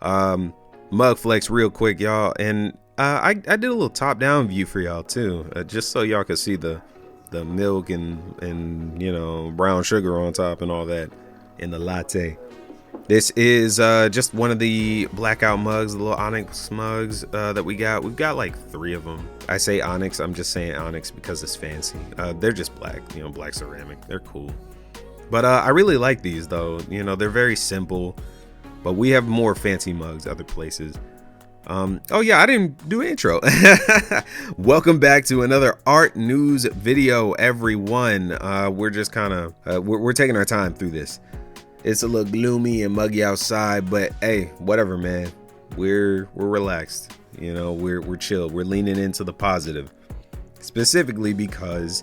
Mug flex real quick, y'all, and I did a little top-down view for y'all too, just so y'all could see the milk and you know, brown sugar on top and all that in the latte. This is just one of the blackout mugs, the little onyx mugs that we got. We've got like 3 of them. I say onyx, I'm just saying onyx because it's fancy. They're just black, you know, black ceramic. They're cool. But I really like these though. You know, they're very simple, but we have more fancy mugs other places. Oh yeah, I didn't do an intro. Welcome back to another art news video, everyone. We're just kind of we're taking our time through this. It's a little gloomy and muggy outside, but hey, whatever, man. We're relaxed. You know, we're chill. We're leaning into the positive, specifically because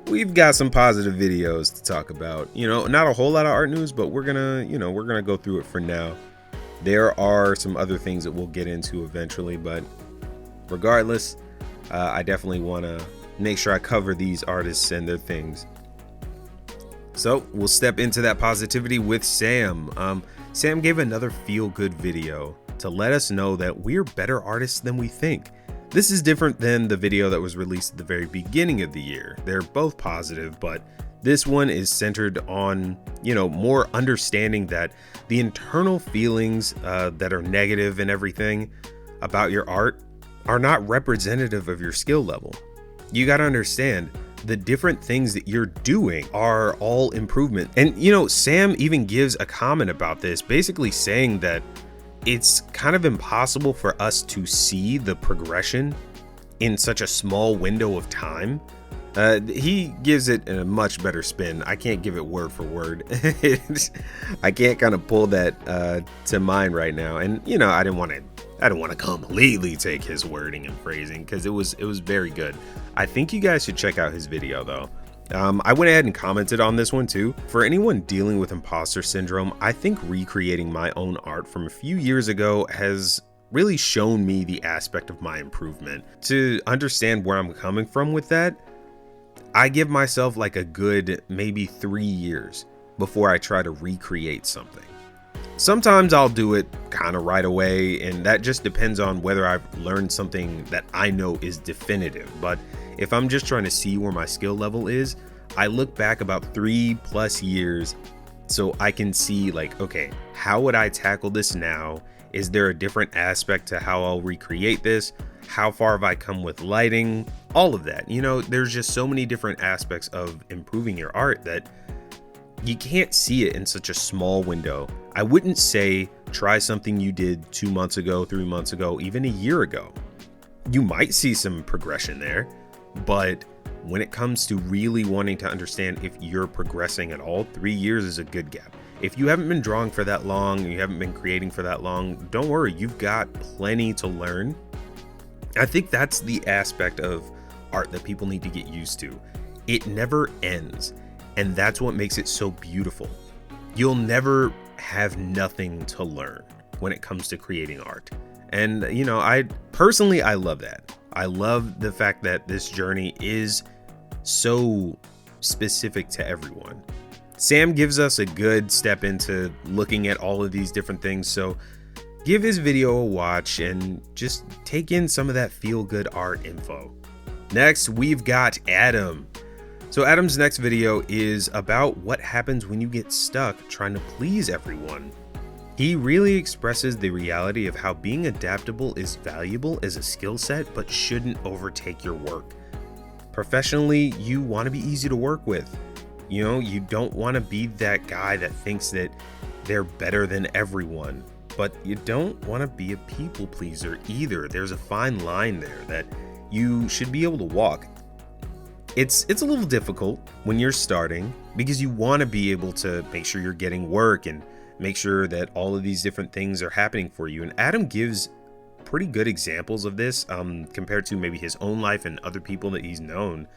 we've got some positive videos to talk about. You know, not a whole lot of art news, but we're gonna go through it for now. There are some other things that we'll get into eventually, but regardless, I definitely want to make sure I cover these artists and their things. So we'll step into that positivity with Sam. Sam gave another feel-good video to let us know that we're better artists than we think. This is different than the video that was released at the very beginning of the year. They're both positive, but this one is centered on, you know, more understanding that the internal feelings that are negative and everything about your art are not representative of your skill level. You got to understand the different things that you're doing are all improvement. And, you know, Sam even gives a comment about this, basically saying that it's kind of impossible for us to see the progression in such a small window of time. He gives it a much better spin. I can't give it word for word. I can't kind of pull that to mind right now. And you know, I don't want to completely take his wording and phrasing because it was very good. I think you guys should check out his video though. I went ahead and commented on this one too. For anyone dealing with imposter syndrome, I think recreating my own art from a few years ago has really shown me the aspect of my improvement. To understand where I'm coming from with that, I give myself like a good maybe 3 years before I try to recreate something. Sometimes I'll do it kind of right away, and that just depends on whether I've learned something that I know is definitive. But if I'm just trying to see where my skill level is, I look back about 3+ years so I can see like, okay, how would I tackle this now? Is there a different aspect to how I'll recreate this? How far have I come with lighting? All of that. You know, there's just so many different aspects of improving your art that you can't see it in such a small window. I wouldn't say try something you did 2 months ago, 3 months ago, even a year ago. You might see some progression there, but when it comes to really wanting to understand if you're progressing at all, 3 years is a good gap. If you haven't been drawing for that long, you haven't been creating for that long, don't worry, you've got plenty to learn. I think that's the aspect of art that people need to get used to. It never ends, and that's what makes it so beautiful. You'll never have nothing to learn when it comes to creating art. And you know, I love that. I love the fact that this journey is so specific to everyone. Sam gives us a good step into looking at all of these different things, so give his video a watch and just take in some of that feel-good art info. Next, we've got Adam. So Adam's next video is about what happens when you get stuck trying to please everyone. He really expresses the reality of how being adaptable is valuable as a skill set, but shouldn't overtake your work. Professionally, you want to be easy to work with. You know, you don't want to be that guy that thinks that they're better than everyone, but you don't want to be a people pleaser either. There's a fine line there that you should be able to walk. It's a little difficult when you're starting because you want to be able to make sure you're getting work and make sure that all of these different things are happening for you. And Adam gives pretty good examples of this compared to maybe his own life and other people that he's known.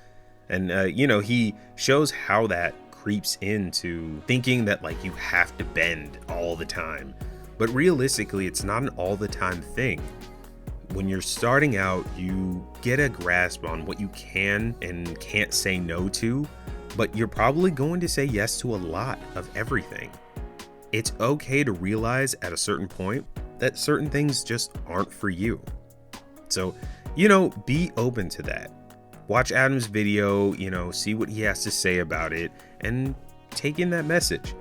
And, you know, he shows how that creeps into thinking that like you have to bend all the time. But realistically, it's not an all the time thing. When you're starting out, you get a grasp on what you can and can't say no to, but you're probably going to say yes to a lot of everything. It's okay to realize at a certain point that certain things just aren't for you. So, be open to that. Watch Adam's video, see what he has to say about it, and take in that message.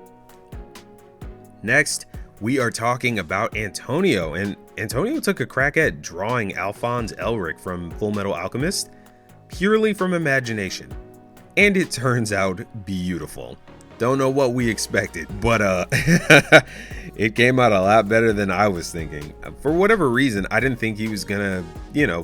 Next, we are talking about Antonio, and Antonio took a crack at drawing Alphonse Elric from Full Metal Alchemist purely from imagination, and it turns out beautiful. Don't know what we expected, but it came out a lot better than I was thinking. For whatever reason, I didn't think he was gonna,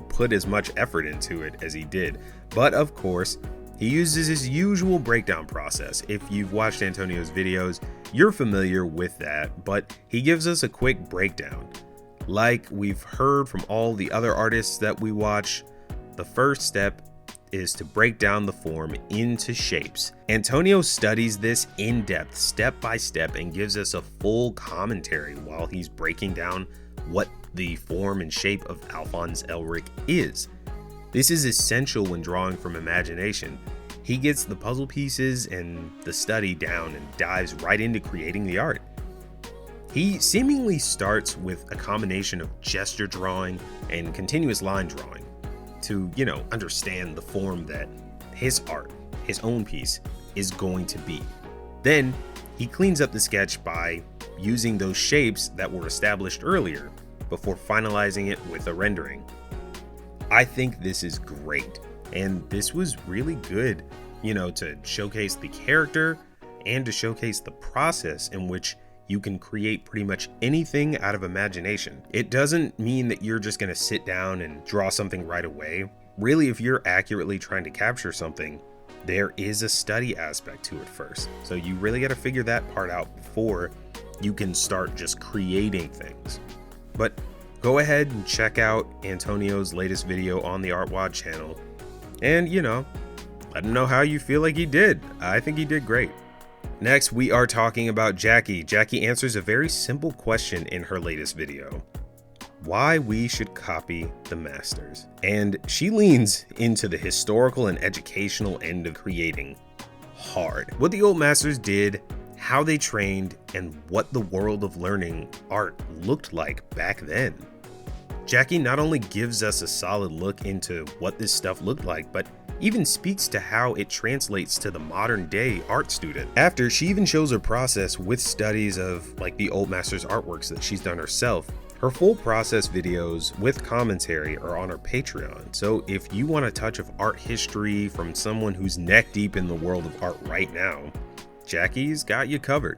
put as much effort into it as he did. But of course, he uses his usual breakdown process. If you've watched Antonio's videos, you're familiar with that, but he gives us a quick breakdown. Like we've heard from all the other artists that we watch, the first step is to break down the form into shapes. Antonio studies this in depth, step by step, and gives us a full commentary while he's breaking down what the form and shape of Alphonse Elric is. This is essential when drawing from imagination. He gets the puzzle pieces and the study down and dives right into creating the art. He seemingly starts with a combination of gesture drawing and continuous line drawing to, understand the form that his art, his own piece, is going to be. Then he cleans up the sketch by using those shapes that were established earlier before finalizing it with a rendering. I think this is great, and this was really good, to showcase the character and to showcase the process in which you can create pretty much anything out of imagination. It doesn't mean that you're just going to sit down and draw something right away. Really, if you're accurately trying to capture something, there is a study aspect to it first. So you really got to figure that part out before you can start just creating things. But go ahead and check out Antonio's latest video on the Artwod channel and, let him know how you feel like he did. I think he did great. Next, we are talking about Jackie. Jackie answers a very simple question in her latest video: why we should copy the masters. And she leans into the historical and educational end of creating hard. What the old masters did, how they trained, and what the world of learning art looked like back then. Jackie not only gives us a solid look into what this stuff looked like, but even speaks to how it translates to the modern day art student. After, she even shows her process with studies of the old masters artworks that she's done herself. Her full process videos with commentary are on her Patreon. So if you want a touch of art history from someone who's neck deep in the world of art right now, Jackie's got you covered.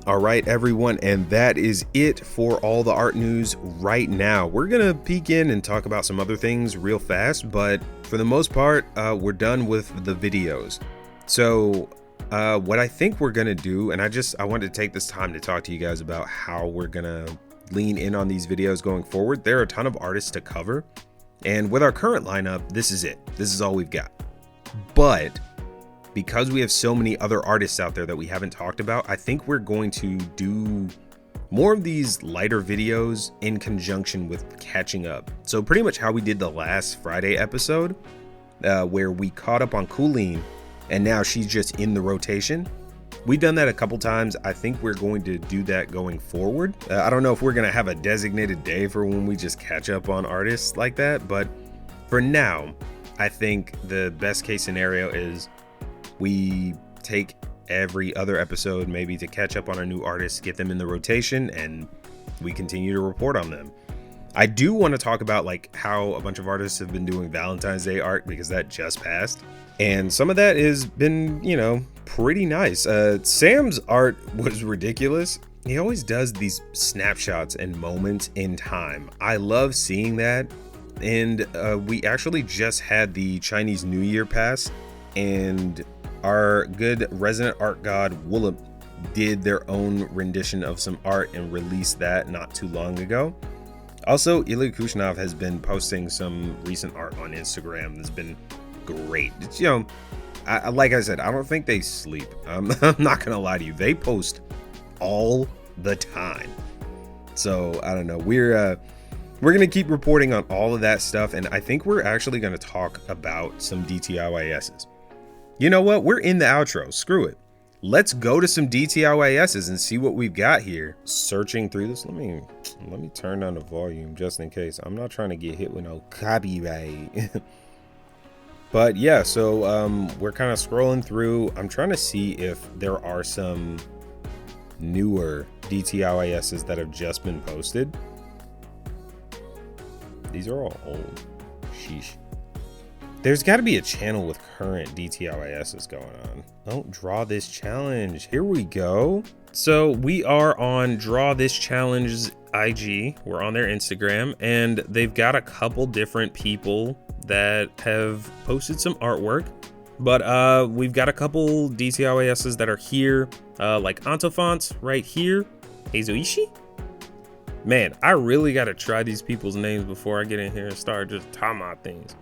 All right, everyone, and that is it for all the art news right now. We're gonna peek in and talk about some other things real fast, but for the most part, we're done with the videos. So what I think we're gonna do, and I wanted to take this time to talk to you guys about how we're gonna lean in on these videos going forward. There are a ton of artists to cover, and with our current lineup, this is it. This is all we've got. But because we have so many other artists out there that we haven't talked about, I think we're going to do more of these lighter videos in conjunction with catching up. So pretty much how we did the last Friday episode, where we caught up on Colleen and now she's just in the rotation. We've done that a couple times. I think we're going to do that going forward. I don't know if we're going to have a designated day for when we just catch up on artists like that, but for now, I think the best case scenario is we take every other episode maybe to catch up on our new artists, get them in the rotation, and we continue to report on them. I do want to talk about how a bunch of artists have been doing Valentine's Day art, because that just passed, and some of that has been pretty nice. Sam's art was ridiculous. He always does these snapshots and moments in time. I love seeing that. And we actually just had the Chinese New Year pass, and our good resident art god Woolip did their own rendition of some art and released that not too long ago. Also, Ilya Kushnov has been posting some recent art on Instagram that's been great. It's, like I said, I don't think they sleep. I'm not gonna lie to you, they post all the time. So I don't know, we're gonna keep reporting on all of that stuff, and I think we're actually gonna talk about some DTIYS's. You know what? We're in the outro. Screw it. let's go to some DTLASs and see what we've got here. Searching through this, let me turn down the volume just in case. I'm not trying to get hit with no copyright. But yeah, so we're kind of scrolling through. I'm trying to see if there are some newer DTLASs that have just been posted. These are all old. Sheesh. There's got to be a channel with current DTLASs going on. Oh, draw this challenge. Here we go. So we are on Draw This Challenge's IG. We're on their Instagram, and they've got a couple different people that have posted some artwork. But we've got a couple DTLASs that are here, like Antofonts right here. Heizoishi? Man, I really got to try these people's names before I get in here and start just talking about things.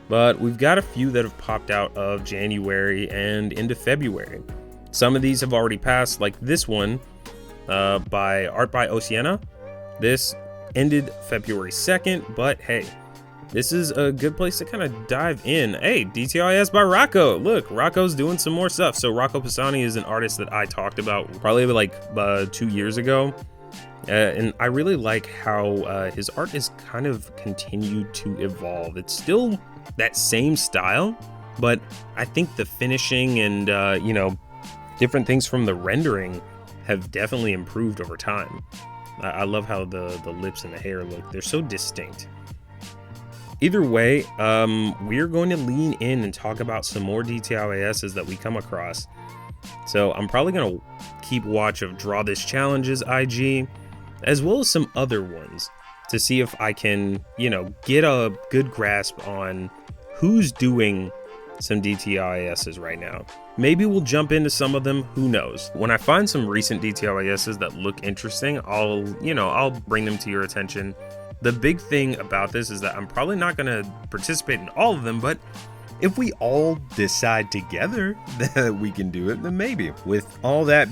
But we've got a few that have popped out of January and into February. Some of these have already passed, like this one by Art by Oceana. This ended February 2nd, but hey, this is a good place to kind of dive in. Hey, DTLAS by Rocco. Look, Rocco's doing some more stuff. So Rocco Pisani is an artist that I talked about probably like 2 years ago. And I really like how his art has kind of continued to evolve. It's still that same style, but I think the finishing and, different things from the rendering have definitely improved over time. I love how the lips and the hair look. They're so distinct. Either way, we're going to lean in and talk about some more DTLASs that we come across. So I'm probably going to keep watch of Draw This Challenge's IG, as well as some other ones, to see if I can, get a good grasp on who's doing some DTLASs right now. Maybe we'll jump into some of them, who knows. When I find some recent DTLASs that look interesting, I'll bring them to your attention. The big thing about this is that I'm probably not going to participate in all of them, but if we all decide together that we can do it, then maybe. With all that